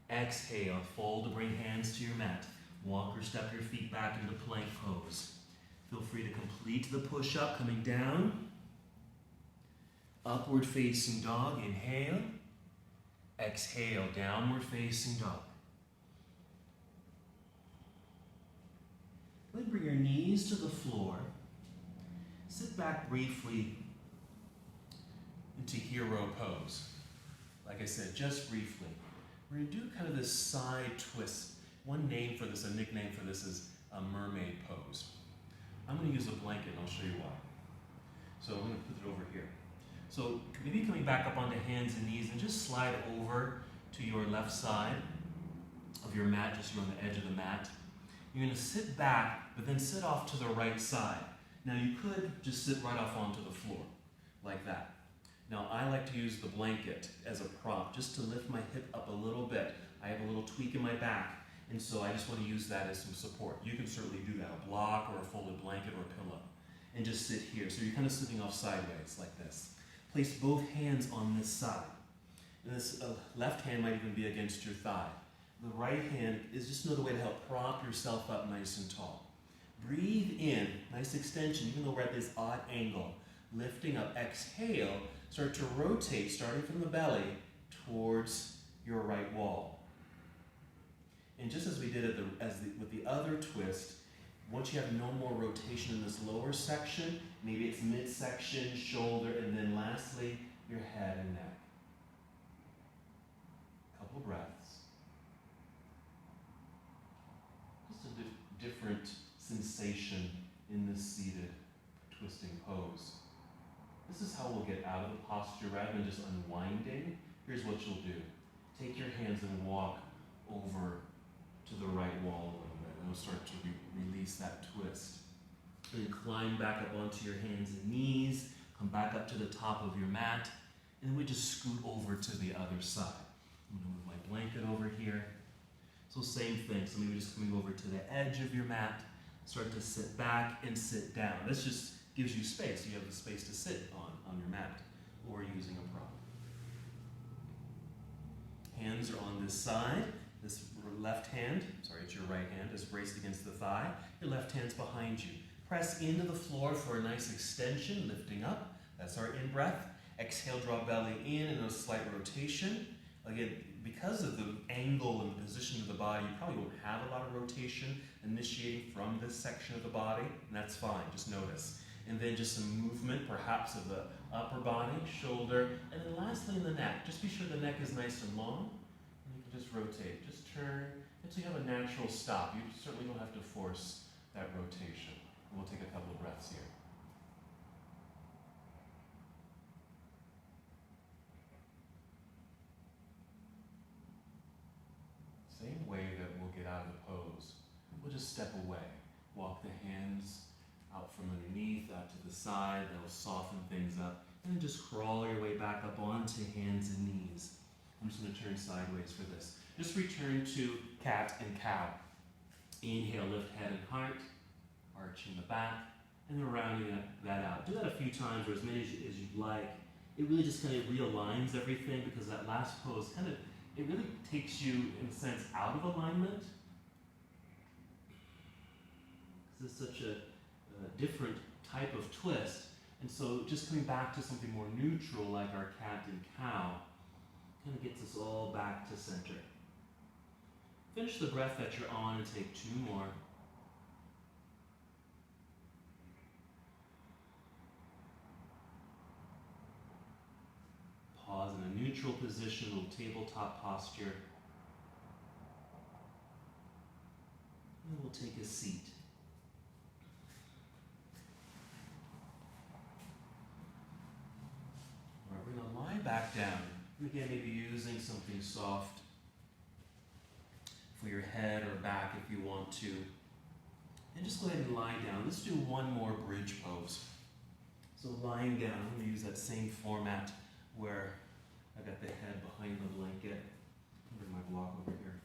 Exhale, fold to bring hands to your mat. Walk or step your feet back into plank pose. Feel free to complete the push-up, coming down. Upward facing dog, inhale. Exhale, downward facing dog. Then bring your knees to the floor. Sit back briefly into hero pose. Like I said, just briefly. We're going to do kind of this side twist. One name for this, a nickname for this is a mermaid pose. I'm going to use a blanket and I'll show you why. So I'm going to put it over here. So maybe coming back up onto hands and knees and just slide over to your left side of your mat, just so you're on the edge of the mat. You're going to sit back, but then sit off to the right side. Now you could just sit right off onto the floor, like that. Now I like to use the blanket as a prop, just to lift my hip up a little bit. I have a little tweak in my back, and so I just want to use that as some support. You can certainly do that, a block or a folded blanket or a pillow, and just sit here. So you're kind of sitting off sideways, like this. Place both hands on this side. And this left hand might even be against your thigh. The right hand is just another way to help prop yourself up nice and tall. Breathe in, nice extension, even though we're at this odd angle. Lifting up, exhale, start to rotate, starting from the belly, towards your right wall. And just as we did with the other twist, once you have no more rotation in this lower section, maybe it's midsection, shoulder, and then lastly, your head and neck. Couple breaths. Just a different sensation in this seated twisting pose. This is how we'll get out of the posture rather than just unwinding. Here's what you'll do. Take your hands and walk over to the right wall a little bit, and we'll start to release that twist. Then climb back up onto your hands and knees, come back up to the top of your mat, and then we just scoot over to the other side. I'm going to move my blanket over here. So same thing, so maybe just coming over to the edge of your mat, start to sit back and sit down. This just gives you space. You have the space to sit on your mat or using a prop. Hands are on this side. This left hand, sorry, it's your right hand, is braced against the thigh. Your left hand's behind you. Press into the floor for a nice extension, lifting up. That's our in-breath. Exhale, draw belly in and a slight rotation. Again, because of the angle and the position of the body, you probably won't have a lot of rotation initiating from this section of the body, and that's fine, just notice. And then just some movement, perhaps of the upper body, shoulder, and then lastly in the neck. Just be sure the neck is nice and long, and you can just rotate. Just turn until you have a natural stop. You certainly don't have to force that rotation. And we'll take a couple of breaths here. Same way that we'll get out of the pose. We'll just step away. Walk the hands out from underneath, out to the side. That'll soften things up. And then just crawl your way back up onto hands and knees. I'm just going to turn sideways for this. Just return to cat and cow. Inhale, lift head and heart, arching the back, and then rounding that out. Do that a few times or as many as you'd like. It really just kind of realigns everything because that last pose kind of, it really takes you, in a sense, out of alignment. This is such a different type of twist. And so just coming back to something more neutral like our cat and cow kind of gets us all back to center. Finish the breath that you're on and take two more. Pause in a neutral position, little tabletop posture. And we'll take a seat. All right, we're going to lie back down. And again, maybe using something soft for your head or back if you want to. And just go ahead and lie down. Let's do one more bridge pose. So lying down, I'm going to use that same format where I got the head behind the blanket. Bring my block over here.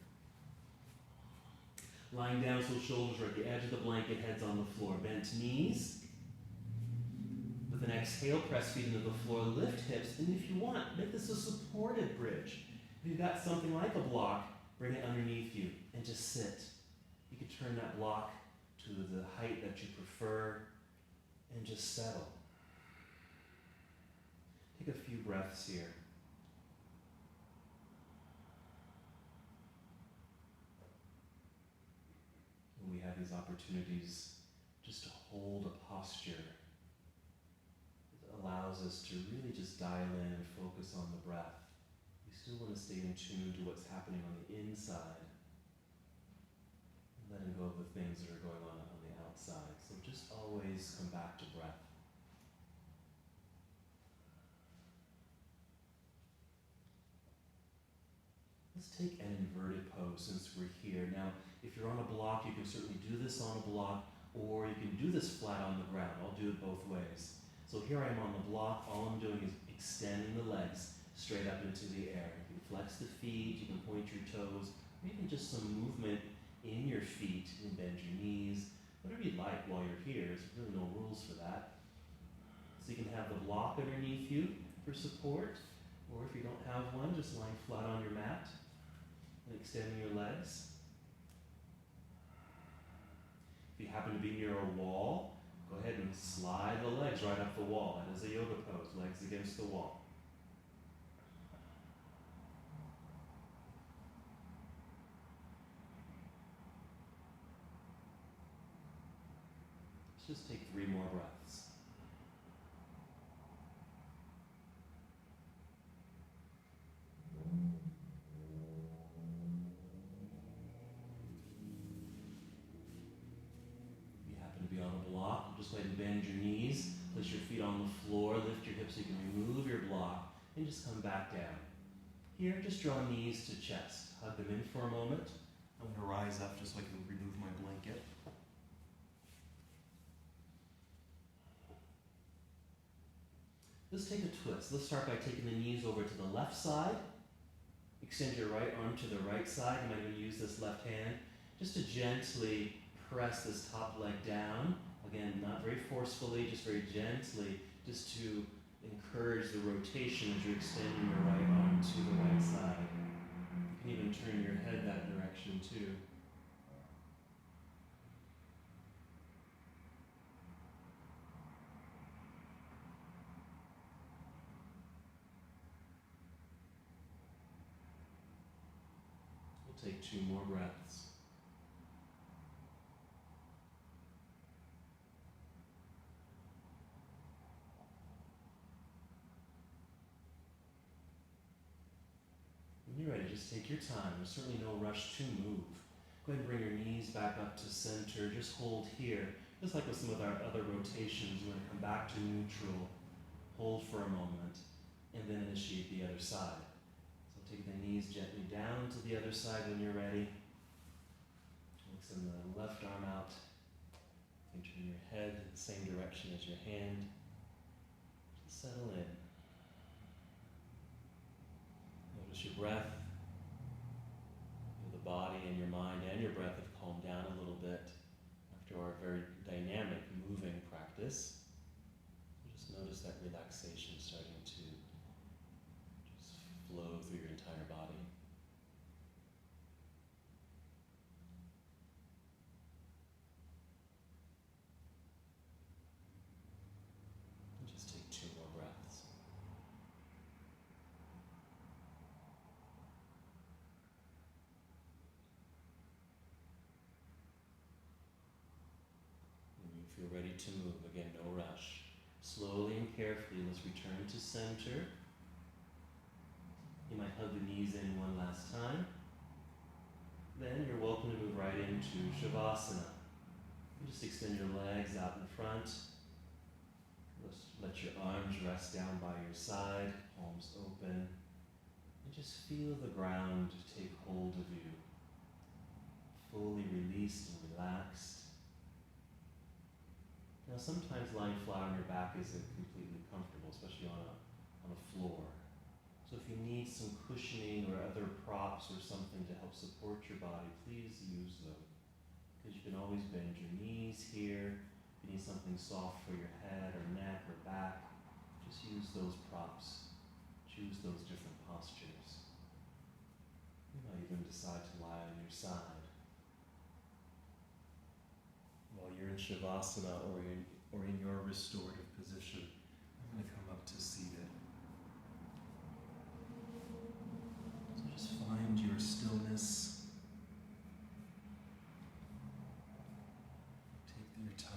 Lying down so shoulders are at the edge of the blanket, head's on the floor. Bent knees. With an exhale, press feet into the floor, lift hips, and if you want, make this a supported bridge. If you've got something like a block, bring it underneath you and just sit. You can turn that block to the height that you prefer and just settle. Take a few breaths here. When we have these opportunities just to hold a posture, it allows us to really just dial in and focus on the breath. We still want to stay in tune to what's happening on the inside, and letting go of the things that are going on the outside. So just always come back to breath. Let's take an inverted pose since we're here. Now, if you're on a block, you can certainly do this on a block, or you can do this flat on the ground. I'll do it both ways. So here I am on the block. All I'm doing is extending the legs straight up into the air. You can flex the feet, you can point your toes, or even just some movement in your feet. You can bend your knees, whatever you'd like while you're here. There's really no rules for that. So you can have the block underneath you for support, or if you don't have one, just lying flat on your mat and extending your legs. If you happen to be near a wall, go ahead and slide the legs right up the wall. That is a yoga pose, legs against the wall. Let's just take 3 more breaths. Be on a block, just go ahead and bend your knees, place your feet on the floor, lift your hips so you can remove your block, and just come back down. Here, just draw knees to chest. Hug them in for a moment. I'm going to rise up just so I can remove my blanket. Let's take a twist. Let's start by taking the knees over to the left side, Extend your right arm to the right side. You might even use this left hand just to gently press this top leg down. Again, not very forcefully, just very gently, just to encourage the rotation as you're extending your right arm to the right side. You can even turn your head that direction too. We'll take 2 more breaths. When you're ready, just take your time. There's certainly no rush to move. Go ahead and bring your knees back up to center. Just hold here. Just like with some of our other rotations, you want to come back to neutral. Hold for a moment, and then initiate the other side. So take the knees gently down to the other side when you're ready. Extend the left arm out. And turn your head in the same direction as your hand. Just settle in. Notice your breath. The body and your mind and your breath have calmed down a little bit after our very dynamic moving practice. Just notice that relaxation starting to just flow through your entire body. And just take 2 more breaths. When you feel ready to move, again, no rush. Slowly and carefully, let's return to center. You might hug the knees in one last time. Then you're welcome to move right into Shavasana. You just extend your legs out in front. Let your arms rest down by your side, palms open. And just feel the ground take hold of you. Fully released and relaxed. Now sometimes lying flat on your back isn't completely comfortable, especially on a floor. So if you need some cushioning or other props or something to help support your body, please use them. Because you can always bend your knees here. If you need something soft for your head or neck or back, just use those props. Choose those different postures. You might even decide to lie on your side. While you're in Shavasana or in your restorative position, I'm going to come up to seated. So just find your stillness. Take your time.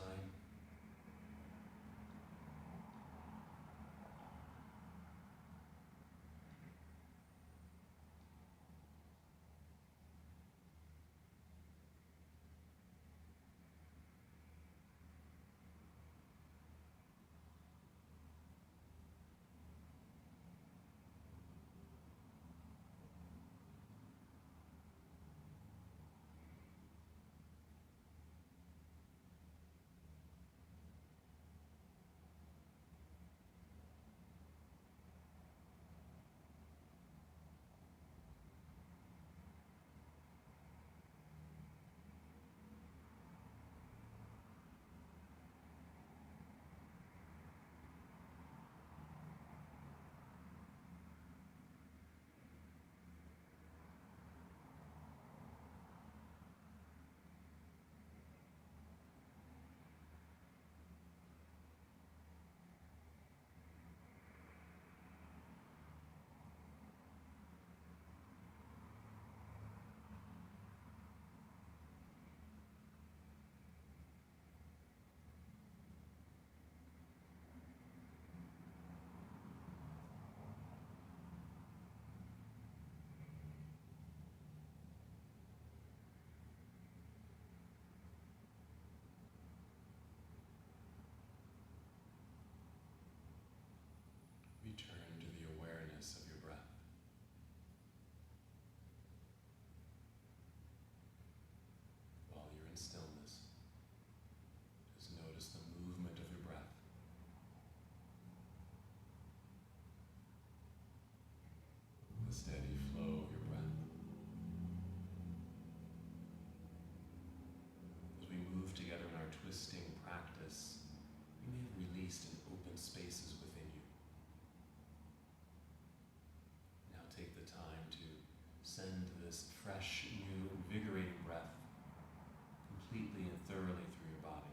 Return to the awareness of your breath. While you're in stillness, just notice the movement of your breath. The steady flow of your
spaces within you. Now take the time to send this fresh, new, invigorating breath completely and thoroughly through your body.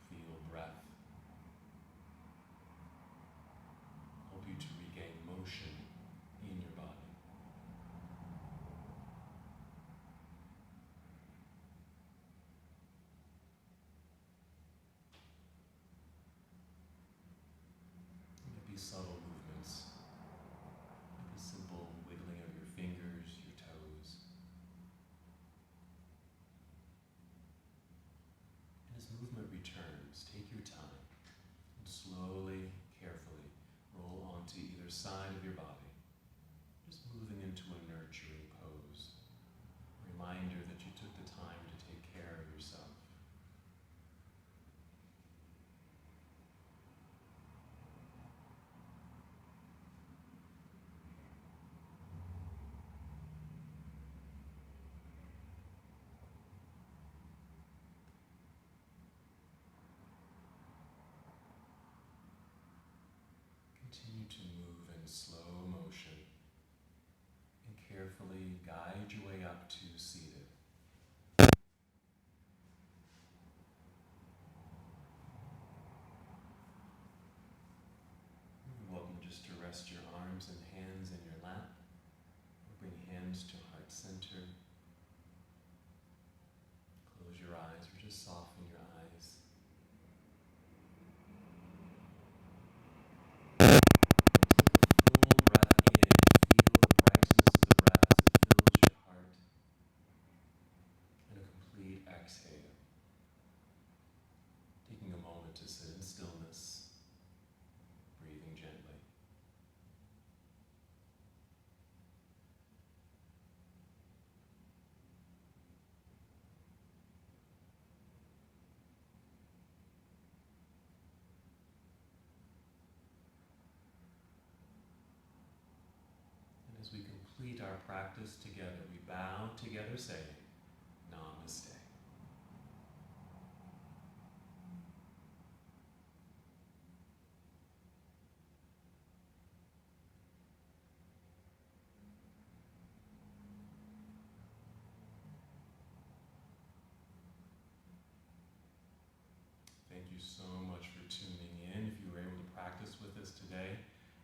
Feel breath help you to regain motion in your body. Maybe subtle movements, maybe simple wiggling of your fingers, your toes. And as movement returns, take your time and slowly, carefully roll onto either side of your body, just moving into a nurturing pose. A reminder that you took the time to take care of yourself. Continue to move in slow motion and carefully guide your way up to seated. You're welcome just to rest your arms and hands in your lap, or bring hands to heart center. Close your eyes or just soften your eyes. Full breath in. Feel the brightness of the breath as it fills your heart. And a complete exhale. Taking a moment to sit in stillness, breathing gently. And as we complete our practice together, we bow together saying, Namaste. Thank you so much for tuning in. If you were able to practice with us today,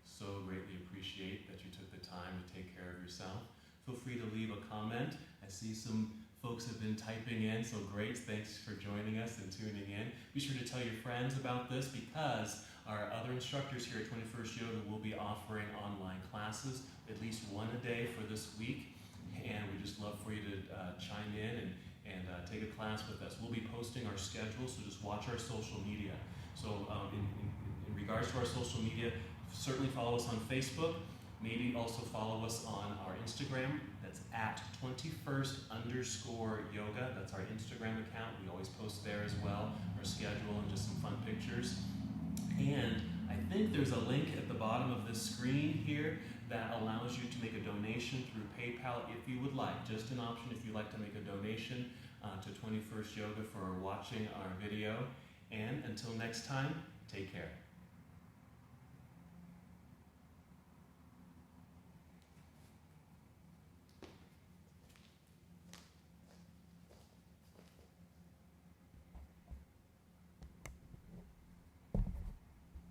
so greatly appreciate that you took the time to take care of yourself. Feel free to leave a comment. I see some folks have been typing in, so great. Thanks for joining us and tuning in. Be sure to tell your friends about this because our other instructors here at 21st Yoga will be offering online classes, at least one a day for this week. And we just love for you to chime in and take a class with us. We'll be posting our schedule, so just watch our social media. So in regards to our social media, certainly follow us on Facebook. Maybe also follow us on our Instagram. That's at 21st_yoga. That's our Instagram account. We always post there as well, our schedule and just some fun pictures. And I think there's a link at the bottom of this screen here that allows you to make a donation through PayPal if you would like. Just an option if you'd like to make a donation to 21st Yoga for watching our video. And until next time, take care.